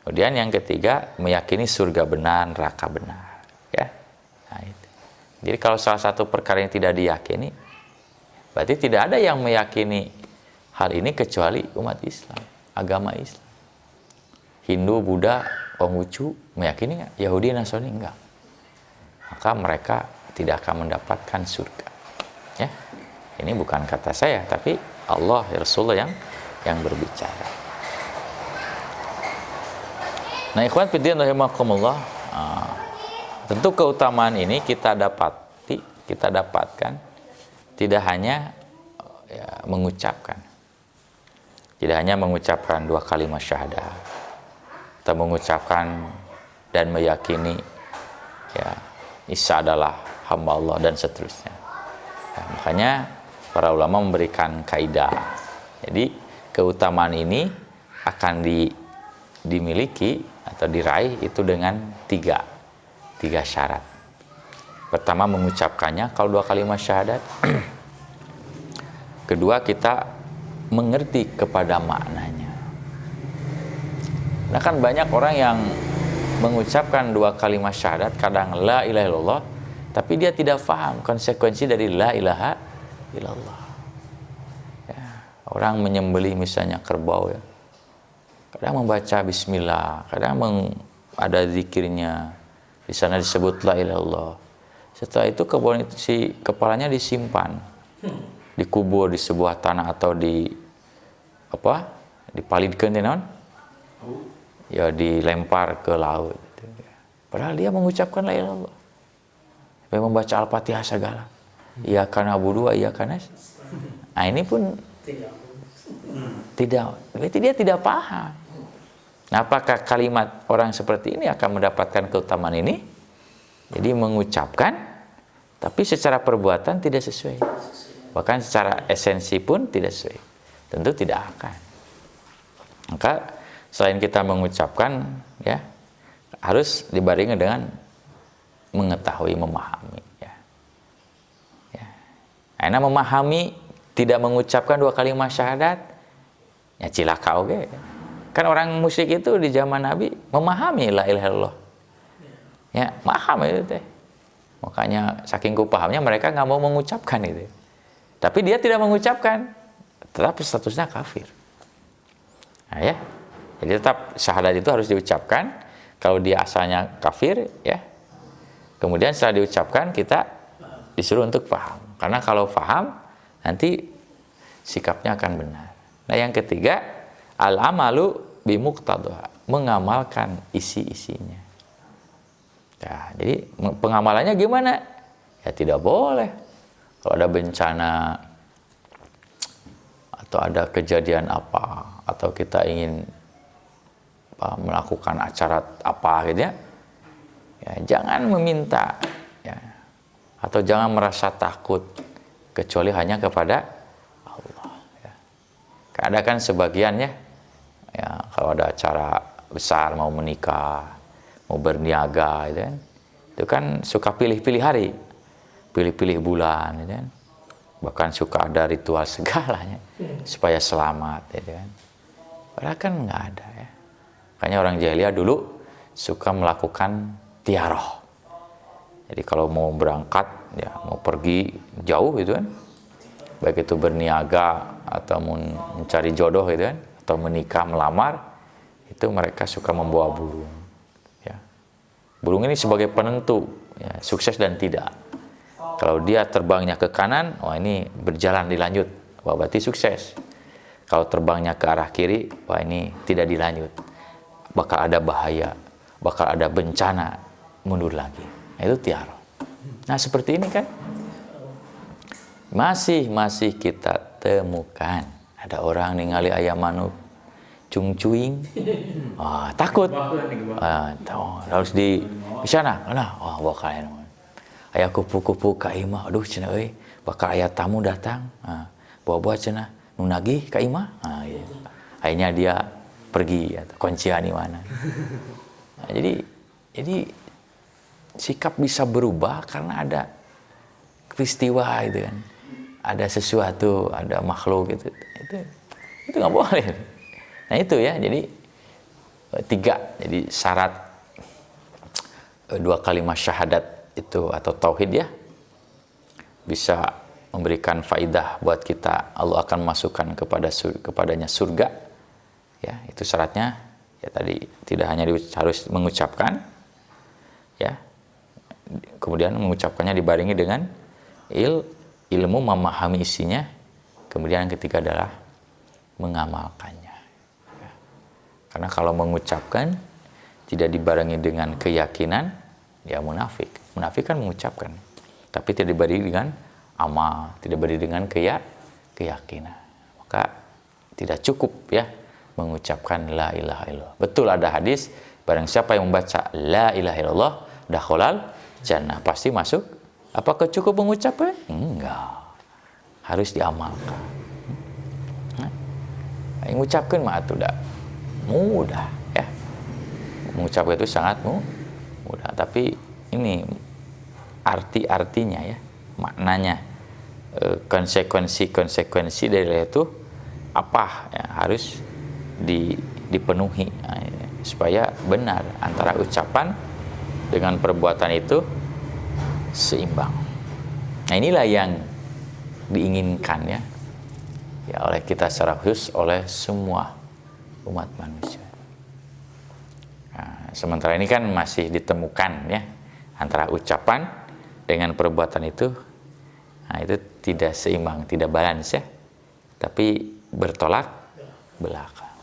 Kemudian yang ketiga, meyakini surga benar, neraka benar. Ya. Nah, itu. Jadi kalau salah satu perkara yang tidak diyakini, berarti tidak ada yang meyakini hal ini kecuali umat Islam, agama Islam. Hindu, Buddha, Konghucu meyakini nggak? Yahudi, Nasrani enggak. Maka mereka tidak akan mendapatkan surga. Ya, ini bukan kata saya, tapi Allah, Rasulullah yang berbicara. Nah, ikhwan fillah rahimakumullah, tentu keutamaan ini kita dapatkan tidak hanya mengucapkan, dua kalimat syahadat, atau mengucapkan dan meyakini, ya, Isa adalah hamba Allah dan seterusnya. Ya, makanya para ulama memberikan kaidah. Jadi keutamaan ini akan dimiliki atau diraih itu dengan tiga syarat. Pertama, mengucapkannya kalau dua kalimat syahadat. Kedua, kita mengerti kepada maknanya. Nah, kan banyak orang yang mengucapkan dua kalimat syahadat, kadang la ilaha illallah, tapi dia tidak paham konsekuensi dari la ilaha illallah. Ya, orang menyembelih misalnya kerbau, ya, kadang membaca bismillah, kadang ada zikirnya, di sana disebut la ilaha illallah. Setelah itu kepalanya disimpan, dikubur di sebuah tanah atau dipalidkeun non? Ya, dilempar ke laut. Padahal dia mengucapkan la ilaha illallah. sampai membaca Al-Fatihah segala. Iya karena berdua, iya karena. Nah ini pun tidak, berarti dia tidak paham. Nah, apakah kalimat orang seperti ini akan mendapatkan keutamaan ini? Jadi mengucapkan, tapi secara perbuatan tidak sesuai. Bahkan secara esensi pun tidak sesuai. Tentu tidak akan. Maka selain kita mengucapkan, ya harus dibarengi dengan mengetahui, memahami. Ya. Karena memahami tidak mengucapkan 2 kalimat syahadat, ya cilaka oke. Kan orang musyrik itu di zaman Nabi memahami la ilaha illallah. Ya, paham itu teh. Makanya saking kupahamnya mereka nggak mau mengucapkan itu. Tapi dia tidak mengucapkan, tetapi statusnya kafir. Nah, ya. Jadi tetap syahadat itu harus diucapkan. Kalau dia asalnya kafir, ya. Kemudian setelah diucapkan kita disuruh untuk paham. Karena kalau paham nanti sikapnya akan benar. Nah, yang ketiga, al-amalu bimuqtadha, mengamalkan isi-isinya. Ya, jadi pengamalannya gimana? Ya tidak boleh. Kalau ada bencana atau ada kejadian apa, atau kita ingin melakukan acara apa gitu ya, ya jangan meminta, ya, atau jangan merasa takut kecuali hanya kepada Allah. Ya. Ada kan sebagiannya, ya kalau ada acara besar mau menikah, mau berniaga, itu kan suka pilih-pilih hari, pilih-pilih bulan, gitu kan. Bahkan suka ada ritual segalanya supaya selamat, gitu kan. Padahal kan nggak ada, ya. Makanya orang jahiliyah dulu suka melakukan tiaroh. Jadi kalau mau berangkat, ya mau pergi jauh, gitu kan, baik itu berniaga atau mencari jodoh, gitu kan, atau menikah, melamar, itu mereka suka membawa burung. Ya. Burung ini sebagai penentu, ya, sukses dan tidak. Kalau dia terbangnya ke kanan, wah ini berjalan dilanjut, wah berarti sukses. Kalau terbangnya ke arah kiri, wah ini tidak dilanjut, bakal ada bahaya, bakal ada bencana, mundur lagi. Nah, itu tiaroh. Nah seperti ini kan masih kita temukan. Ada orang ningali ayam manuk cungcuing, takut, harus di sana, bawa kalian. Ayah kupu-kupu ka imah, aduh cenah euy, bakal ayah tamu datang, bawa cenah, nu nagih ka imah. Gitu. Akhirnya dia pergi, kuncian di mana. Nah, jadi sikap bisa berubah karena ada peristiwa itu kan, ada sesuatu, ada makhluk gitu. Itu nggak boleh. Nah itu ya, jadi 3, jadi syarat 2 kalimat syahadat itu atau tauhid ya bisa memberikan faidah buat kita. Allah akan masukkan kepadanya surga. Ya, itu syaratnya. Ya tadi tidak hanya harus mengucapkan, ya. Kemudian mengucapkannya dibarengi dengan ilmu memahami isinya. Kemudian yang ketiga adalah mengamalkannya. Ya. Karena kalau mengucapkan tidak dibarengi dengan keyakinan, ya munafik. Munafik kan mengucapkan, tapi tidak dibarengi dengan amal, tidak dibarengi dengan keyakinan. Maka tidak cukup ya mengucapkan la ilaha illallah. Betul ada hadis, barang siapa yang membaca la ilaha illallah dakhalal jannah, pasti masuk. Apakah cukup mengucapkan? Enggak. Harus diamalkan. Mengucapkan mah sudah mudah ya. Mengucapkan itu sangat mudah, tapi ini artinya ya, maknanya, konsekuensi dari itu apa yang harus dipenuhi supaya benar antara ucapan dengan perbuatan itu seimbang. Nah inilah yang diinginkan ya oleh kita secara khusus, oleh semua umat manusia. Nah, sementara ini kan masih ditemukan ya antara ucapan dengan perbuatan itu, nah itu tidak seimbang, tidak balance ya, tapi bertolak belakang.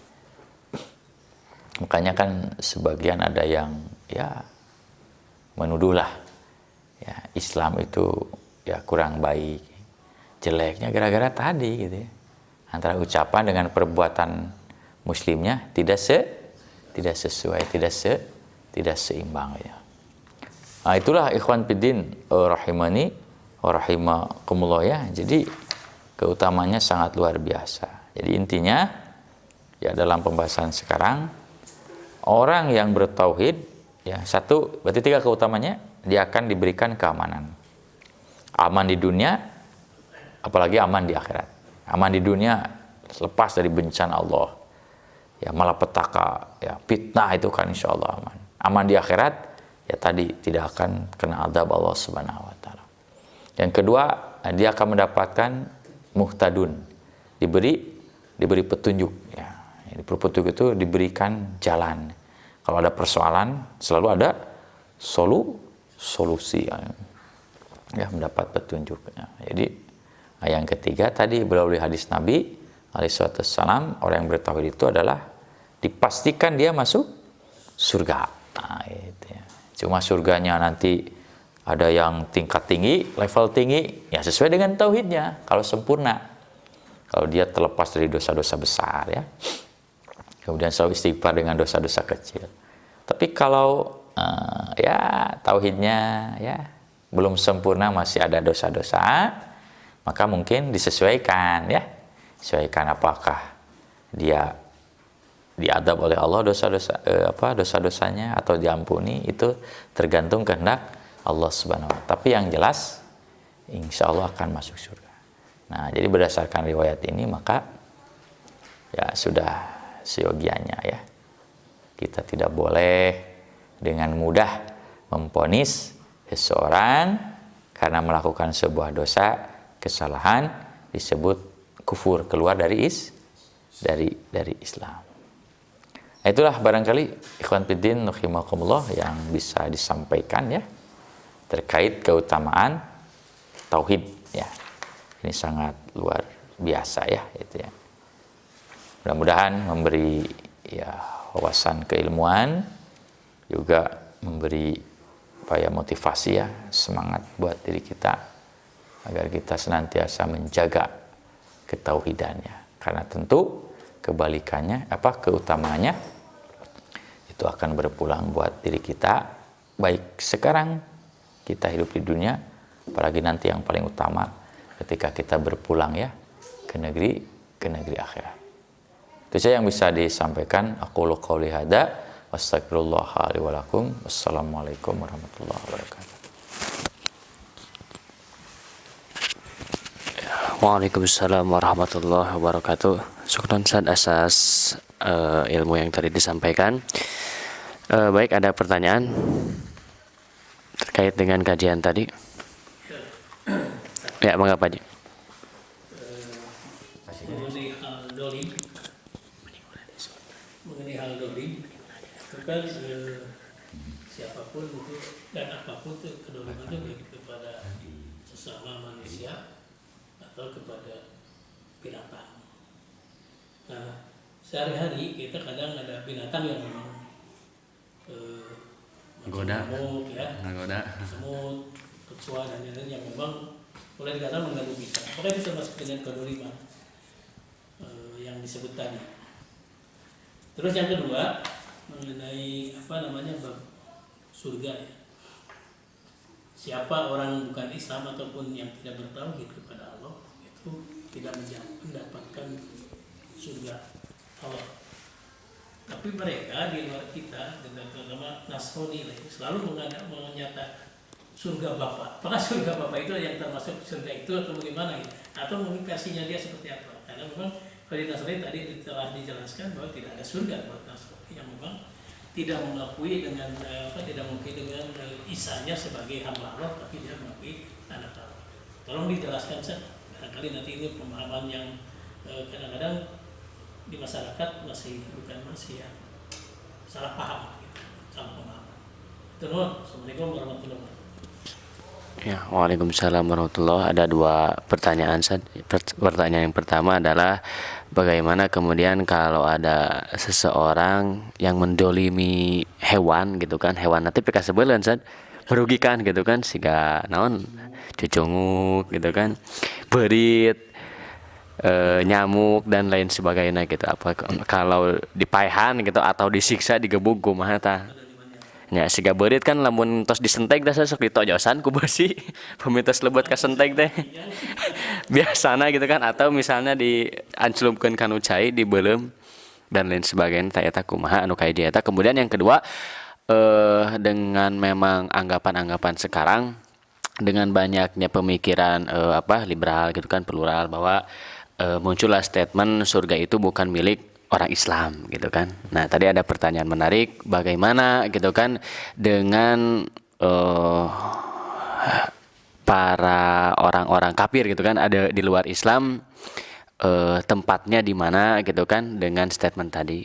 Makanya kan sebagian ada yang ya menuduhlah ya Islam itu ya kurang baik, jeleknya gara-gara tadi gitu ya. Antara ucapan dengan perbuatan muslimnya tidak sesuai, tidak seimbang ya. Nah, itulah ikhwan fiddin rahimani wa rahimakumullah ya. Jadi keutamanya sangat luar biasa. Jadi intinya ya dalam pembahasan sekarang, orang yang bertauhid ya, satu berarti 3 keutamanya, dia akan diberikan keamanan. Aman di dunia, apalagi aman di akhirat. Aman di dunia lepas dari bencana Allah. Ya malapetaka, ya fitnah itu kan insya Allah aman. Aman di akhirat, ya tadi tidak akan kena azab Allah Subhanahu wa taala. Yang kedua, dia akan mendapatkan muhtadun. Diberi petunjuk ya. Petunjuk itu diberikan jalan. Kalau ada persoalan, selalu ada solusi ya, mendapat petunjuk ya. Jadi yang ketiga tadi melalui hadis Nabi alaihissalam, orang yang bertauhid itu adalah dipastikan dia masuk surga. Nah, itu ya. Cuma surganya nanti ada yang tingkat tinggi, level tinggi, ya sesuai dengan tauhidnya. Kalau sempurna, kalau dia terlepas dari dosa-dosa besar ya, kemudian selalu istighfar dengan dosa-dosa kecil. Tapi kalau ya tauhidnya ya belum sempurna, masih ada dosa-dosa, maka mungkin disesuaikan ya. Sesuaikan apakah dia diadab oleh Allah dosa-dosanya atau diampuni, itu tergantung kehendak Allah Subhanahu wa taala. Tapi yang jelas insya Allah akan masuk surga. Nah, jadi berdasarkan riwayat ini maka ya sudah seyogianya ya. Kita tidak boleh dengan mudah memvonis seseorang karena melakukan sebuah dosa, kesalahan, disebut kufur, keluar dari Islam. Nah, itulah barangkali ikhwan fiddin rahimakumullah yang bisa disampaikan ya terkait keutamaan tauhid ya. Ini sangat luar biasa ya itu ya. Mudah-mudahan memberi ya wawasan keilmuan, juga memberi motivasi ya, semangat buat diri kita agar kita senantiasa menjaga ketauhidannya. Karena tentu kebalikannya keutamaannya itu akan berpulang buat diri kita, baik sekarang kita hidup di dunia, apalagi nanti yang paling utama ketika kita berpulang ya ke negeri akhirat. Itu saja yang bisa disampaikan. Aqulu qouli hadza wastaghfirullah li wa lakum. Wassalamualaikum warahmatullahi wabarakatuh. Waalaikumsalam warahmatullahi wabarakatuh. Syukran Ustaz atas ilmu yang tadi disampaikan. Baik, ada pertanyaan terkait dengan kajian tadi? Ya, mengapa Pak Haji? Mengenai hal dolim itu kan siapapun itu dan apapun itu kedoliman itu baik kepada sesama manusia atau kepada binatang. Nah, sehari-hari kita kadang ada binatang yang memang nyamuk ya, semut, kecoa dan lain-lain yang memang boleh dikatakan mengganggu kita. Apakah itu termasuk dengan kedoliman yang disebut tadi? Terus yang kedua mengenai bab surga ya. Siapa orang bukan Islam ataupun yang tidak bertauhid kepada Allah itu tidak mendapatkan surga Allah. Tapi mereka di luar kita, terutama Nasrani selalu menyatakan surga Bapa. Apakah surga Bapa itu yang termasuk surga itu atau bagaimana gitu? Atau mungkin versinya dia seperti apa? Karena memang kalau di Nasrani tadi telah dijelaskan bahwa tidak ada surga buat Nasrani yang memang tidak mengakui dengan Isanya sebagai hamba Allah, tapi dia mengakui anak Allah. Tolong dijelaskan Ustaz. Barangkali nanti ini pemahaman yang kadang-kadang di masyarakat masih ya, salah paham gitu, salah pemahaman. Assalamualaikum warahmatullahi wabarakatuh. Ya, waalaikumsalam warahmatullahi. Ada 2 pertanyaan. Pertanyaan yang pertama adalah bagaimana kemudian kalau ada seseorang yang mendolimi hewan gitu kan, hewan nanti PK sebelan merugikan gitu kan, siga naon cucunguk gitu kan, berit, nyamuk dan lain sebagainya gitu. Apa kalau dipaehan gitu atau disiksa digebug kumaha tah. Ya siga beurit kan lamun tos disentek dah sok ditojosan ku besi pemitos lebet ka sentek teh. Biasana gitu kan, atau misalnya dianclumkeun kanu cai dibeuleum dan lain sebagainya tah eta kumaha anu kayak dia eta. Kemudian yang kedua, dengan memang anggapan-anggapan sekarang dengan banyaknya pemikiran liberal gitu kan, plural, bahwa muncullah statement surga itu bukan milik orang Islam gitu kan. Nah tadi ada pertanyaan menarik, bagaimana gitu kan dengan para orang-orang kafir gitu kan, ada di luar Islam, tempatnya di mana gitu kan dengan statement tadi.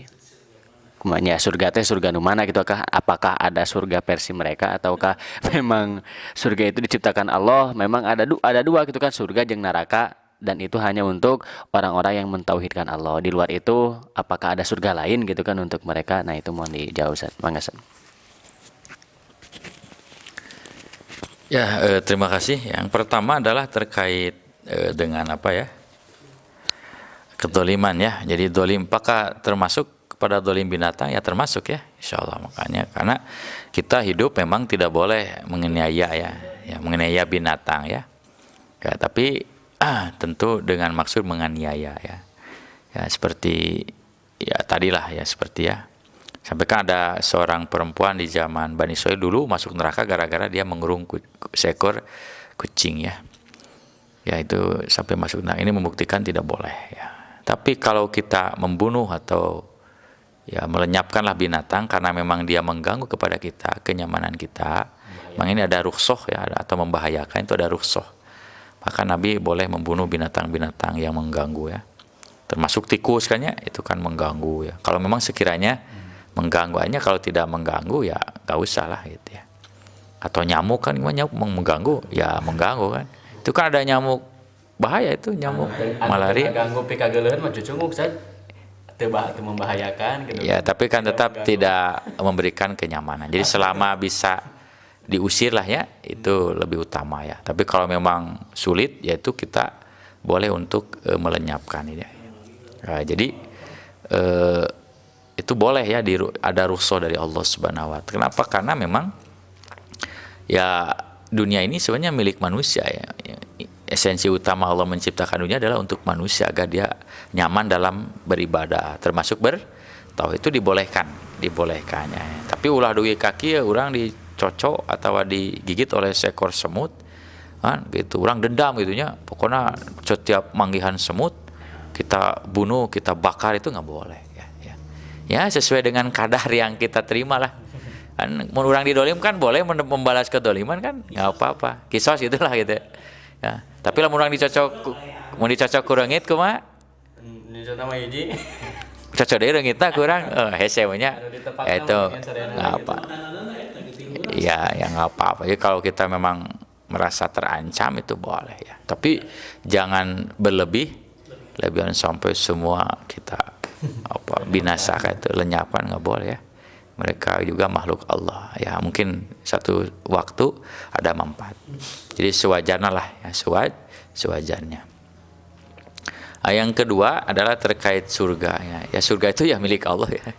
Ya surga teh surga nu mana gitu, apakah ada surga versi mereka ataukah memang surga itu diciptakan Allah, memang ada dua gitu kan, surga jeung neraka, dan itu hanya untuk orang-orang yang mentauhidkan Allah. Di luar itu apakah ada surga lain gitu kan untuk mereka? Nah itu mohon dijawab Ustaz. Mangga Ustaz. Ya, terima kasih. Yang pertama adalah terkait dengan kedoliman ya. Jadi dolim, apakah termasuk kepada dolim binatang? Ya termasuk ya, insya Allah. Makanya karena kita hidup memang tidak boleh menganiaya menganiaya binatang ya. Tapi tentu dengan maksud menganiaya ya. Ya seperti ya tadilah ya, seperti ya. Sampai kan ada seorang perempuan di zaman Bani Israil dulu masuk neraka gara-gara dia mengurung seekor kucing ya. Ya itu sampai masuk neraka. Ini membuktikan tidak boleh ya. Tapi kalau kita membunuh atau ya melenyapkanlah binatang karena memang dia mengganggu kepada kita, kenyamanan kita, memang ini ada rukhsah ya, atau membahayakan, itu ada rukhsah. Maka Nabi boleh membunuh binatang-binatang yang mengganggu ya. Termasuk tikus kan ya, itu kan mengganggu ya. Kalau memang sekiranya mengganggu, hanya kalau tidak mengganggu ya gak usah lah gitu ya. Atau nyamuk kan, nyamuk mengganggu ya mengganggu kan. Itu kan ada nyamuk bahaya, itu nyamuk malaria. Ganggu pikageuleuhan mah cucunguk Ustaz. Teu membahayakan gitu. Ya, tapi kan tetap tidak memberikan kenyamanan. Jadi selama bisa diusir lah ya, itu lebih utama ya. Tapi kalau memang sulit, yaitu kita boleh untuk melenyapkan ini. Nah, jadi itu boleh ya, ada rukhsah dari Allah Subhanahu wa Ta'ala. Kenapa? Karena memang ya dunia ini sebenarnya milik manusia ya. Esensi utama Allah menciptakan dunia adalah untuk manusia agar dia nyaman dalam beribadah, termasuk bertauhid. Itu dibolehkan ya. Tapi ulah duit kaki ya orang dicocok atau digigit oleh seekor semut kan gitu, orang dendam gitunya, pokoknya setiap manggihan semut kita bunuh, kita bakar, itu nggak boleh ya sesuai dengan kadar yang kita terima lah kan. Orang didolim kan boleh membalas kedoliman kan, nggak apa-apa, kisos itulah gitu ya. Tapi lah orang dicocok kurangit kumaha cocok deh reungitna kurang hese nya itu nggak apa ya nggak apa-apa. Jadi kalau kita memang merasa terancam itu boleh ya, tapi jangan lebihan sampai semua kita binasa kayak itu, lenyapan nggak boleh ya. Mereka juga makhluk Allah ya, mungkin satu waktu ada manfaat. Jadi sewajarnya lah ya, sewajarnya. Yang kedua adalah terkait surga ya. Surga itu ya milik Allah ya.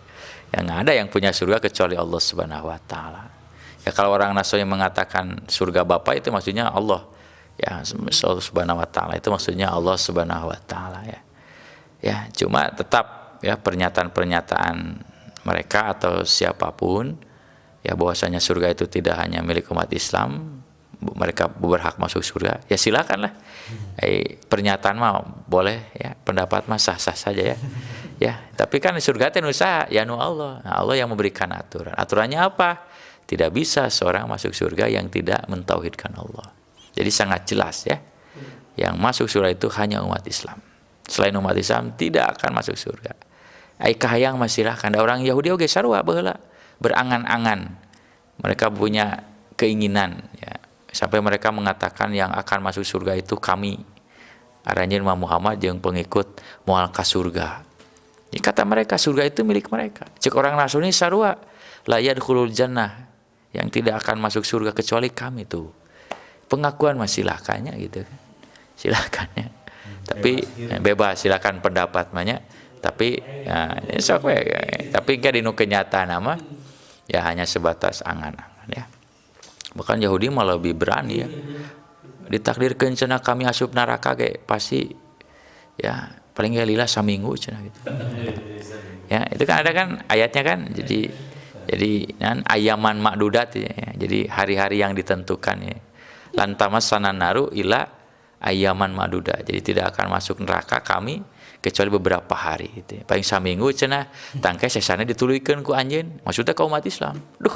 Yang nggak ada yang punya surga kecuali Allah Subhanahu wa Ta'ala. Ya kalau orang Nasrani mengatakan surga Bapa, itu maksudnya Allah ya, Allah Subhanahu wa Ta'ala, itu maksudnya Allah Subhanahu wa Ta'ala ya. Ya cuma tetap ya pernyataan-pernyataan mereka atau siapapun ya bahwasanya surga itu tidak hanya milik umat Islam, mereka berhak masuk surga, ya silakanlah. Pernyataan mah boleh ya, pendapat mah sah-sah saja ya. Ya, tapi kan surga itu usaha ya nu Allah. Nah, Allah yang memberikan aturan. Aturannya apa? Tidak bisa seorang masuk surga yang tidak mentauhidkan Allah. Jadi sangat jelas ya. Yang masuk surga itu hanya umat Islam. Selain umat Islam tidak akan masuk surga. Kahayang masih silahkan. Ada orang Yahudi oge sarua baheula berangan-angan. Mereka punya keinginan ya. Sampai mereka mengatakan yang akan masuk surga itu kami. Aranjeun Muhammad jeung pengikut moal ka surga. Jadi kata mereka surga itu milik mereka. Cek orang Nasrani sarua la yadkhulul jannah yang tidak akan masuk surga kecuali kami tuh. Pengakuan mah silakannya gitu kan. Silakannya. Tapi bebas silakan pendapat banyak. Tapi ya, sok we. Tapi enggak dinu kenyataan nama ya hanya sebatas angan-angan ya. Bahkan Yahudi malah lebih berani ya. Ditakdirkeun cenah kami asup neraka ge pasti ya paling gak lila saminggu cenah gitu. Ya, itu kan ada kan ayatnya kan. Jadi kan ayaman makdudat ya. Jadi hari-hari yang ditentukan ya. Lantamas sanan naru ila ayaman makdudat. Jadi tidak akan masuk neraka kami kecuali beberapa hari gitu. Paling saminggu cenah tangke sesana dituluykeun ku anjeun. Maksudnya ka umat Islam. Duh.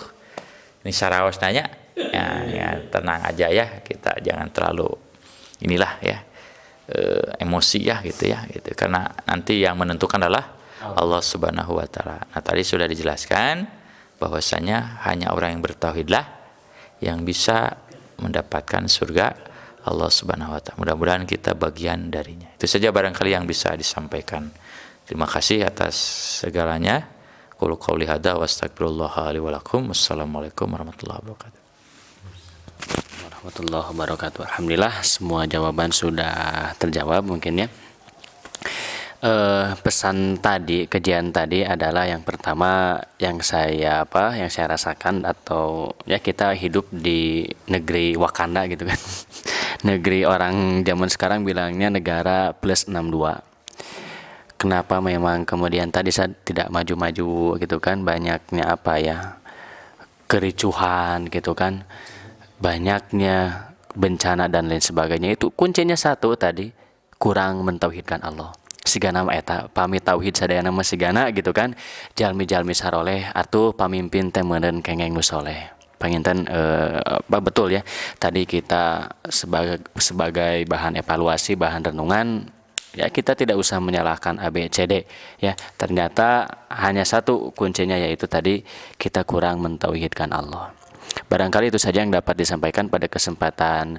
Ini saraos nanya. Ya tenang aja ya, kita jangan terlalu inilah ya. Emosi ya gitu ya gitu. Karena nanti yang menentukan adalah Allah Subhanahu wa taala. Nah, tadi sudah dijelaskan bahwasanya hanya orang yang bertauhidlah yang bisa mendapatkan surga Allah Subhanahu wa taala. Mudah-mudahan kita bagian darinya. Itu saja barangkali yang bisa disampaikan. Terima kasih atas segalanya. Qul qouli hadza wa astaghfirullah li wa lakum. Wassalamualaikum warahmatullahi wabarakatuh. Warahmatullahi wabarakatuh. Alhamdulillah semua jawaban sudah terjawab mungkin ya. Pesan tadi, kajian tadi adalah yang pertama yang saya rasakan atau ya kita hidup di negeri Wakanda gitu kan. Negeri orang zaman sekarang bilangnya negara plus 62. Kenapa memang kemudian tadi saya tidak maju-maju gitu kan, banyaknya kericuhan gitu kan, banyaknya bencana dan lain sebagainya. Itu kuncinya satu tadi, kurang mentauhidkan Allah. Sigana eta pami tauhid sadayana mah sigana gitu kan, jalmi-jalmi saroleh atuh pamimpin teh meureun kengeng nu soleh. Panginten betul ya, tadi kita sebagai bahan evaluasi, bahan renungan ya, kita tidak usah menyalahkan A, B, C, D ya. Ternyata hanya satu kuncinya, yaitu tadi kita kurang mentauhidkan Allah. Barangkali itu saja yang dapat disampaikan pada kesempatan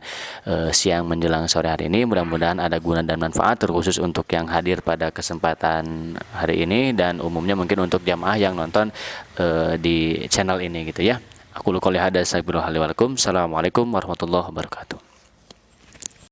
siang menjelang sore hari ini. Mudah-mudahan ada guna dan manfaat, terkhusus untuk yang hadir pada kesempatan hari ini dan umumnya mungkin untuk jamaah yang nonton di channel ini gitu ya. Aku qouli hadza, astagfirullahaladzim. Assalamualaikum warahmatullahi wabarakatuh.